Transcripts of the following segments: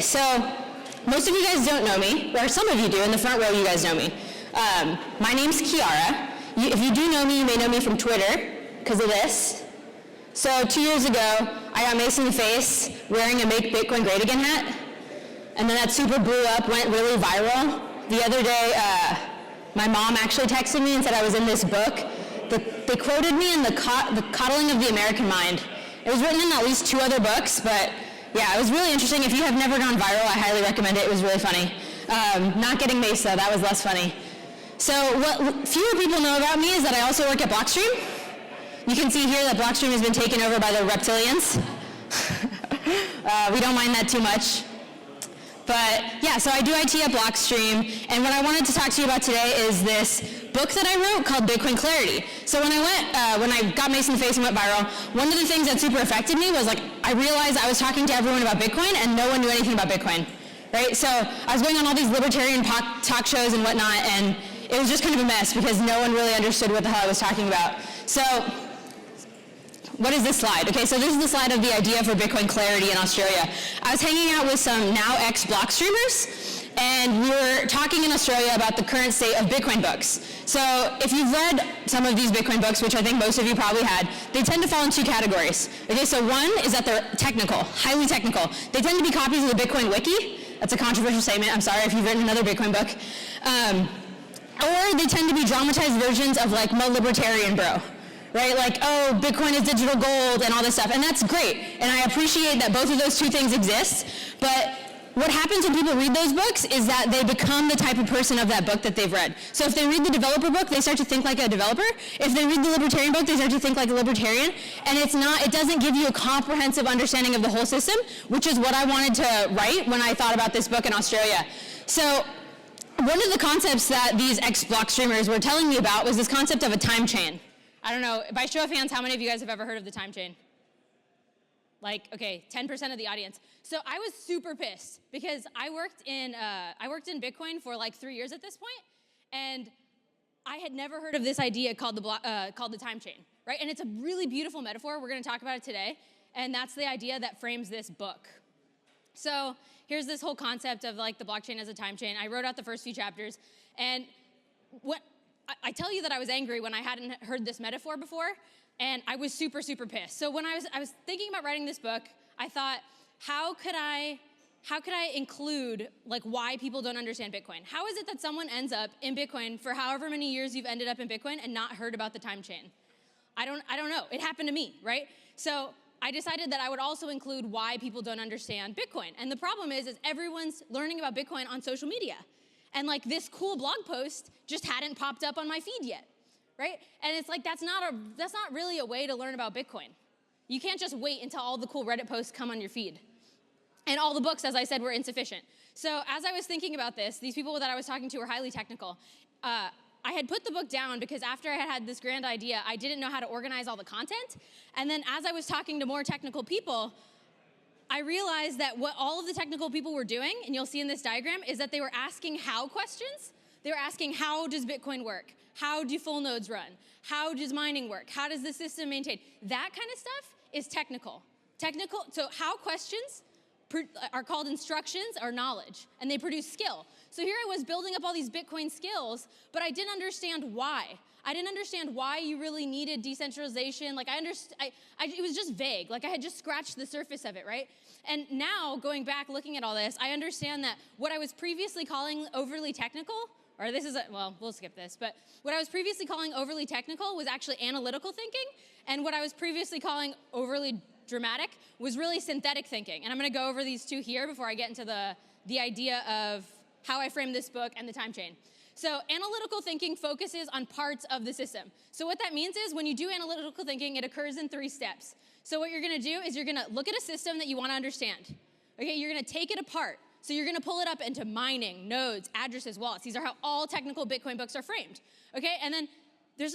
Okay, so most of you guys don't know me, or some of you do. In the front row, you guys know me. My name's Kiara. If you do know me, you may know me from Twitter because of this. So 2 years ago, I got maced in the face wearing a Make Bitcoin Great Again hat, and then that super blew up, went really viral. The other day, my mom actually texted me and said I was in this book. They quoted me in the Coddling of the American Mind. It was written in at least 2 other books, but yeah, it was really interesting. If you have never gone viral, I highly recommend it. It was really funny. Not getting maced though, that was less funny. So what fewer people know about me is that I also work at Blockstream. You can see here that Blockstream has been taken over by the reptilians. We don't mind that too much. But yeah, so I do IT at Blockstream, and what I wanted to talk to you about today is this book that I wrote called Bitcoin Clarity. So when I got maced in the face and went viral, one of the things that super affected me was I realized I was talking to everyone about Bitcoin and no one knew anything about Bitcoin, right? So I was going on all these libertarian talk shows and whatnot, and it was just kind of a mess because no one really understood what the hell I was talking about. So what is this slide? Okay, so this is the slide of the idea for Bitcoin Clarity in Australia. I was hanging out with some now ex-Blockstreamers, and we were talking in Australia about the current state of Bitcoin books. So if you've read some of these Bitcoin books, which I think most of you probably had, they tend to fall in 2 categories. Okay, so one is that they're technical, highly technical. They tend to be copies of the Bitcoin Wiki. That's a controversial statement. I'm sorry if you've written another Bitcoin book. Or they tend to be dramatized versions of my libertarian bro. Right, oh, Bitcoin is digital gold and all this stuff, and that's great. And I appreciate that both of those 2 things exist, but what happens when people read those books is that they become the type of person of that book that they've read. So if they read the developer book, they start to think like a developer. If they read the libertarian book, they start to think like a libertarian, and it doesn't give you a comprehensive understanding of the whole system, which is what I wanted to write when I thought about this book in Australia. So one of the concepts that these ex-Blockstreamers were telling me about was this concept of a time chain. I don't know, by show of hands, how many of you guys have ever heard of the time chain? Okay, 10% of the audience. So I was super pissed because I worked in Bitcoin for 3 years at this point, and I had never heard of this idea called the time chain, right? And it's a really beautiful metaphor. We're going to talk about it today, and that's the idea that frames this book. So here's this whole concept of the blockchain as a time chain. I wrote out the first few chapters, and I tell you that I was angry when I hadn't heard this metaphor before, and I was super, super pissed. So when I was thinking about writing this book, I thought, how could I include why people don't understand Bitcoin? How is it that someone ends up in Bitcoin for however many years you've ended up in Bitcoin and not heard about the time chain? I don't know. It happened to me, right? So I decided that I would also include why people don't understand Bitcoin. And the problem is everyone's learning about Bitcoin on social media. And this cool blog post just hadn't popped up on my feed yet, right? And it's that's not really a way to learn about Bitcoin. You can't just wait until all the cool Reddit posts come on your feed. And all the books, as I said, were insufficient. So as I was thinking about this, these people that I was talking to were highly technical. I had put the book down because after I had this grand idea, I didn't know how to organize all the content. And then as I was talking to more technical people, I realized that what all of the technical people were doing, and you'll see in this diagram, is that they were asking how questions. They were asking, how does Bitcoin work? How do full nodes run? How does mining work? How does the system maintain? That kind of stuff is technical. So how questions are called instructions or knowledge, and they produce skill. So here I was building up all these Bitcoin skills, but I didn't understand why. I didn't understand why you really needed decentralization. It was just vague. I had just scratched the surface of it, right? And now, going back, looking at all this, I understand that what I was previously calling overly technical, or we'll skip this, but what I was previously calling overly technical was actually analytical thinking, and what I was previously calling overly dramatic was really synthetic thinking. And I'm going to go over these 2 here before I get into the idea of how I frame this book and the time chain. So analytical thinking focuses on parts of the system. So what that means is when you do analytical thinking, it occurs in 3 steps. So what you're going to do is you're going to look at a system that you want to understand. Okay, you're going to take it apart. So you're going to pull it up into mining, nodes, addresses, wallets. These are how all technical Bitcoin books are framed. Okay, and then I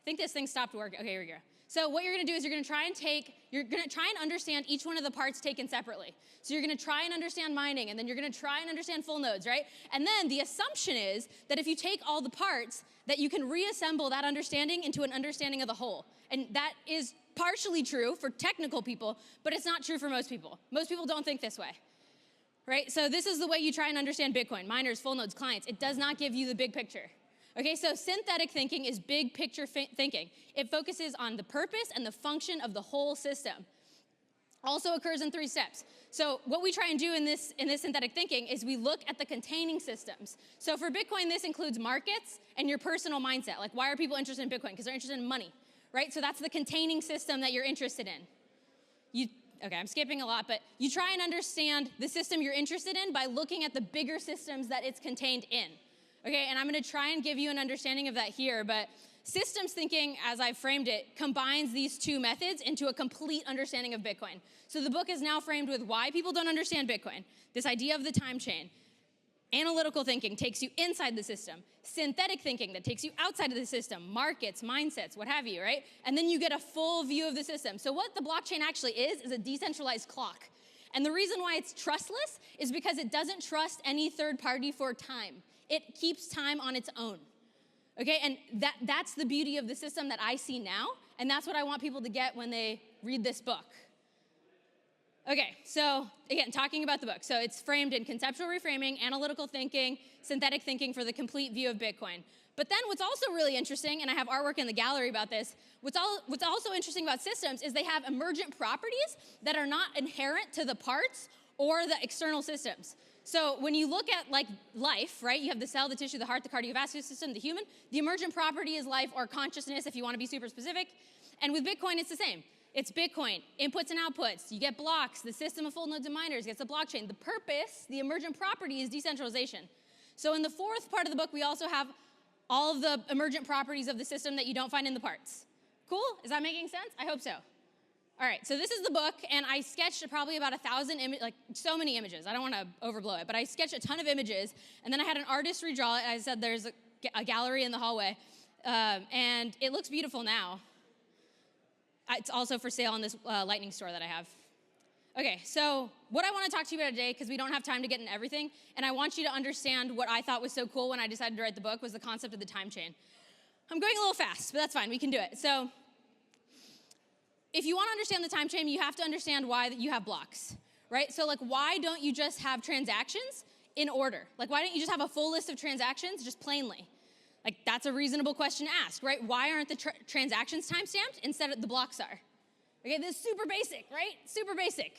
think this thing stopped working. Okay, here we go. So what you're going to do is you're going to try and understand each one of the parts taken separately. So you're going to try and understand mining, and then you're going to try and understand full nodes, right? And then the assumption is that if you take all the parts, that you can reassemble that understanding into an understanding of the whole. And that is partially true for technical people, but it's not true for most people. Most people don't think this way, right? So this is the way you try and understand Bitcoin, miners, full nodes, clients. It does not give you the big picture. Okay, so synthetic thinking is big picture thinking. It focuses on the purpose and the function of the whole system. Also occurs in 3 steps. So what we try and do in this synthetic thinking is we look at the containing systems. So for Bitcoin, this includes markets and your personal mindset. Like, why are people interested in Bitcoin? Because they're interested in money, right? So that's the containing system that you're interested in. Okay, I'm skipping a lot, but you try and understand the system you're interested in by looking at the bigger systems that it's contained in. Okay, and I'm gonna try and give you an understanding of that here, but systems thinking, as I've framed it, combines these 2 methods into a complete understanding of Bitcoin. So the book is now framed with why people don't understand Bitcoin, this idea of the time chain. Analytical thinking takes you inside the system. Synthetic thinking that takes you outside of the system, markets, mindsets, what have you, right? And then you get a full view of the system. So what the blockchain actually is a decentralized clock. And the reason why it's trustless is because it doesn't trust any third party for time. It keeps time on its own. Okay, and that's the beauty of the system that I see now, and that's what I want people to get when they read this book. Okay, so again, talking about the book. So it's framed in conceptual reframing, analytical thinking, synthetic thinking for the complete view of Bitcoin. But then what's also really interesting, and I have artwork in the gallery about this, what's also interesting about systems is they have emergent properties that are not inherent to the parts or the external systems. So when you look at like life, right, you have the cell, the tissue, the heart, the cardiovascular system, the human. The emergent property is life or consciousness if you want to be super specific. And with Bitcoin, it's the same. It's Bitcoin, inputs and outputs. You get blocks. The system of full nodes and miners gets a blockchain. The purpose, the emergent property is decentralization. So in the 4th part of the book, we also have all of the emergent properties of the system that you don't find in the parts. Cool? Is that making sense? I hope so. All right, so this is the book, and I sketched probably about 1,000 images, like so many images. I don't want to overblow it, but I sketched a ton of images, and then I had an artist redraw it. I said there's a gallery in the hallway, and it looks beautiful now. It's also for sale on this Lightning store that I have. Okay, so what I want to talk to you about today, because we don't have time to get into everything, and I want you to understand what I thought was so cool when I decided to write the book was the concept of the time chain. I'm going a little fast, but that's fine. We can do it. So if you want to understand the time chain, you have to understand why you have blocks, right? So like, why don't you just have transactions in order? Like, why don't you just have a full list of transactions just plainly? Like, that's a reasonable question to ask, right? Why aren't the transactions time-stamped instead of the blocks are? Okay, this is super basic, right? Super basic.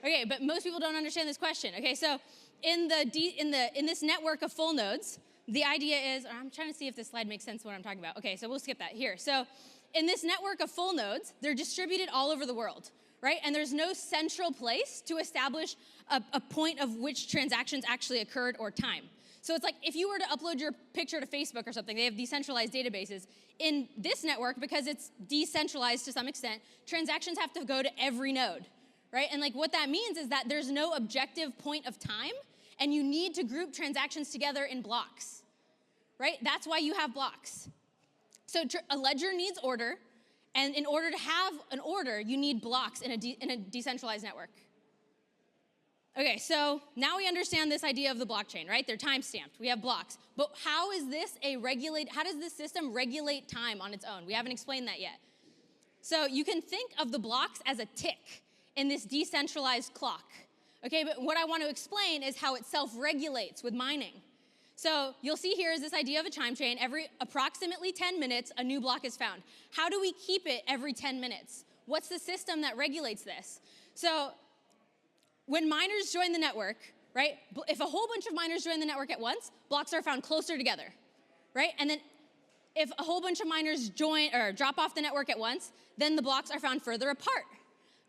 Okay, but most people don't understand this question. Okay, so in this network of full nodes, the idea is, I'm trying to see if this slide makes sense what I'm talking about. Okay, so we'll skip that here. So in this network of full nodes, they're distributed all over the world, right? And there's no central place to establish a point of which transactions actually occurred or time. So it's like if you were to upload your picture to Facebook or something, they have decentralized databases. In this network, because it's decentralized to some extent, transactions have to go to every node, right? And like what that means is that there's no objective point of time, and you need to group transactions together in blocks, right? That's why you have blocks. So a ledger needs order, and in order to have an order, you need blocks in a decentralized network. Okay, so now we understand this idea of the blockchain, right? They're time-stamped. We have blocks. But how does this system regulate time on its own? We haven't explained that yet. So you can think of the blocks as a tick in this decentralized clock. Okay, but what I want to explain is how it self-regulates with mining. So you'll see here is this idea of a time chain. Every approximately 10 minutes, a new block is found. How do we keep it every 10 minutes? What's the system that regulates this? So when miners join the network, right, if a whole bunch of miners join the network at once, blocks are found closer together, right? And then if a whole bunch of miners join or drop off the network at once, then the blocks are found further apart,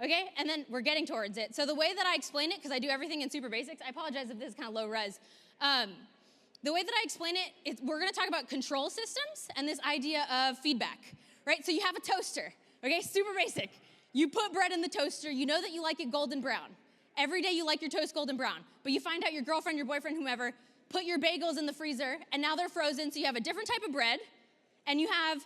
okay? And then we're getting towards it. So the way that I explain it, because I do everything in super basics, I apologize if this is kind of low res. The way that I explain it is we're gonna talk about control systems and this idea of feedback, right? So you have a toaster, okay, super basic. You put bread in the toaster, you know that you like it golden brown. Every day you like your toast golden brown, but you find out your girlfriend, your boyfriend, whomever, put your bagels in the freezer, and now they're frozen, so you have a different type of bread, and you have,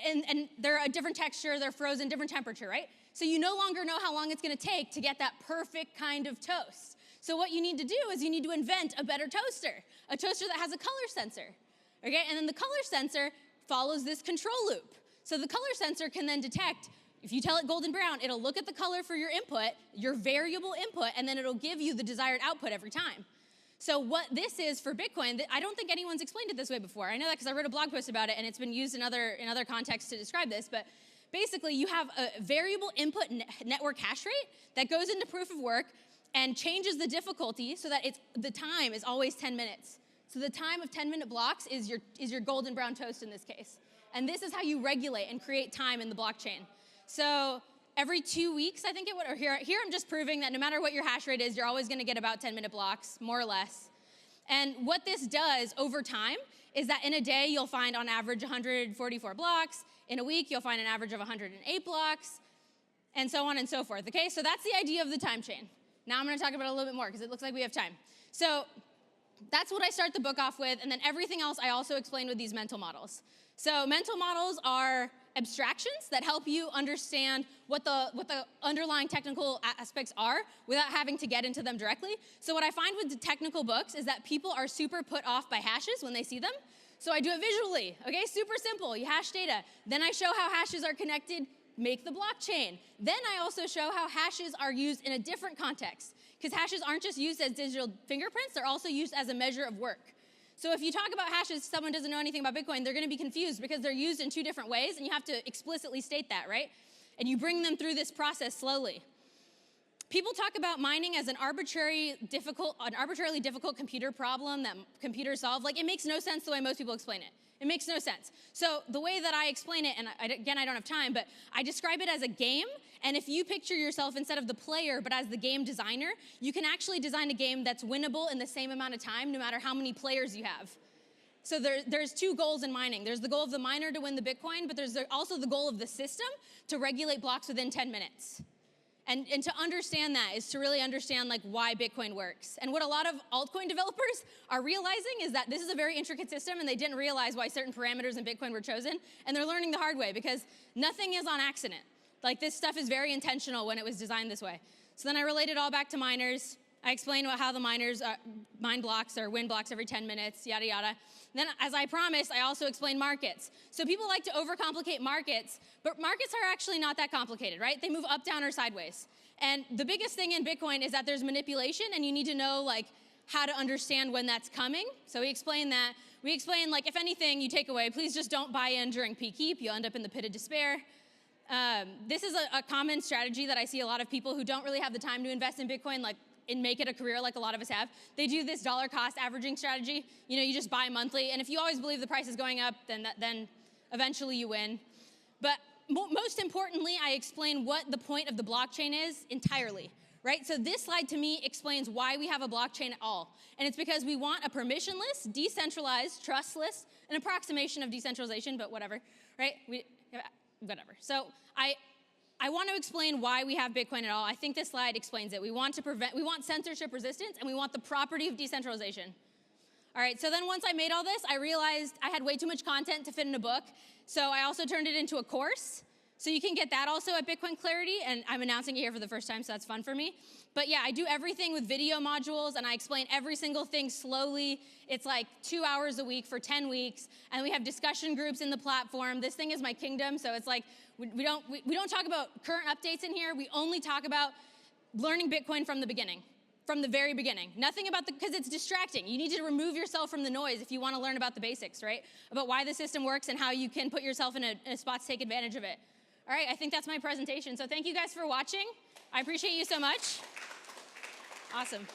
and they're a different texture, they're frozen, different temperature, right? So you no longer know how long it's gonna take to get that perfect kind of toast. So what you need to do is you need to invent a better toaster, a toaster that has a color sensor, okay? And then the color sensor follows this control loop. So the color sensor can then detect If you tell it golden brown, it'll look at the color for your input, your variable input, and then it'll give you the desired output every time. So what this is for Bitcoin, I don't think anyone's explained it this way before. I know that because I wrote a blog post about it, and it's been used in other contexts to describe this, but basically you have a variable input network hash rate that goes into proof of work and changes the difficulty so that the time is always 10 minutes. So the time of 10-minute blocks is your golden brown toast in this case. And this is how you regulate and create time in the blockchain. So every 2 weeks, I think it would, or here I'm just proving that no matter what your hash rate is, you're always gonna get about 10-minute blocks, more or less. And what this does over time is that in a day, you'll find on average 144 blocks. In a week, you'll find an average of 108 blocks, and so on and so forth, okay? So that's the idea of the time chain. Now I'm gonna talk about it a little bit more because it looks like we have time. So that's what I start the book off with, and then everything else I also explain with these mental models. So mental models are abstractions that help you understand what the underlying technical aspects are without having to get into them directly. So what I find with the technical books is that people are super put off by hashes when they see them. So I do it visually, okay? Super simple, you hash data. Then I show how hashes are connected, make the blockchain. Then I also show how hashes are used in a different context, because hashes aren't just used as digital fingerprints, they're also used as a measure of work. So if you talk about hashes, someone doesn't know anything about Bitcoin, they're gonna be confused because they're used in two different ways, and you have to explicitly state that, right? And you bring them through this process slowly. People talk about mining as an arbitrarily difficult computer problem that computers solve. Like, it makes no sense the way most people explain it. It makes no sense. So the way that I explain it, and again, I don't have time, but I describe it as a game, and if you picture yourself instead of the player, but as the game designer, you can actually design a game that's winnable in the same amount of time, no matter how many players you have. So there's two goals in mining. There's the goal of the miner to win the Bitcoin, but there's also the goal of the system to regulate blocks within 10 minutes. And to understand that is to really understand like why Bitcoin works. And what a lot of altcoin developers are realizing is that this is a very intricate system and they didn't realize why certain parameters in Bitcoin were chosen. And they're learning the hard way because nothing is on accident. Like, this stuff is very intentional when it was designed this way. So then I relate it all back to miners. I explain how the miners mine blocks or win blocks every 10 minutes, yada, yada. Then, as I promised, I also explain markets. So people like to overcomplicate markets, but markets are actually not that complicated, right? They move up, down, or sideways. And the biggest thing in Bitcoin is that there's manipulation, and you need to know, like, how to understand when that's coming. So we explain that. We explain, like, if anything you take away, please just don't buy in during peak heap. You'll end up in the pit of despair. This is a common strategy that I see a lot of people who don't really have the time to invest in Bitcoin, like, and make it a career like a lot of us have. They do this dollar cost averaging strategy. You know, you just buy monthly, and if you always believe the price is going up, then eventually you win. But most importantly, I explain what the point of the blockchain is entirely, right? So this slide to me explains why we have a blockchain at all. And it's because we want a permissionless, decentralized, trustless, an approximation of decentralization, but whatever, right? Whatever. So I want to explain why we have Bitcoin at all. I think this slide explains it. We want censorship resistance, and we want the property of decentralization. All right, so then once I made all this, I realized I had way too much content to fit in a book, so I also turned it into a course. So you can get that also at Bitcoin Clarity, and I'm announcing it here for the first time, so that's fun for me. But yeah, I do everything with video modules, and I explain every single thing slowly. It's like 2 hours a week for 10 weeks, and we have discussion groups in the platform. This thing is my kingdom, so it's like we don't talk about current updates in here. We only talk about learning Bitcoin from the beginning, from the very beginning. Nothing about because it's distracting. You need to remove yourself from the noise if you want to learn about the basics, right? About why the system works and how you can put yourself in a spot to take advantage of it. All right, I think that's my presentation. So thank you guys for watching. I appreciate you so much. Awesome.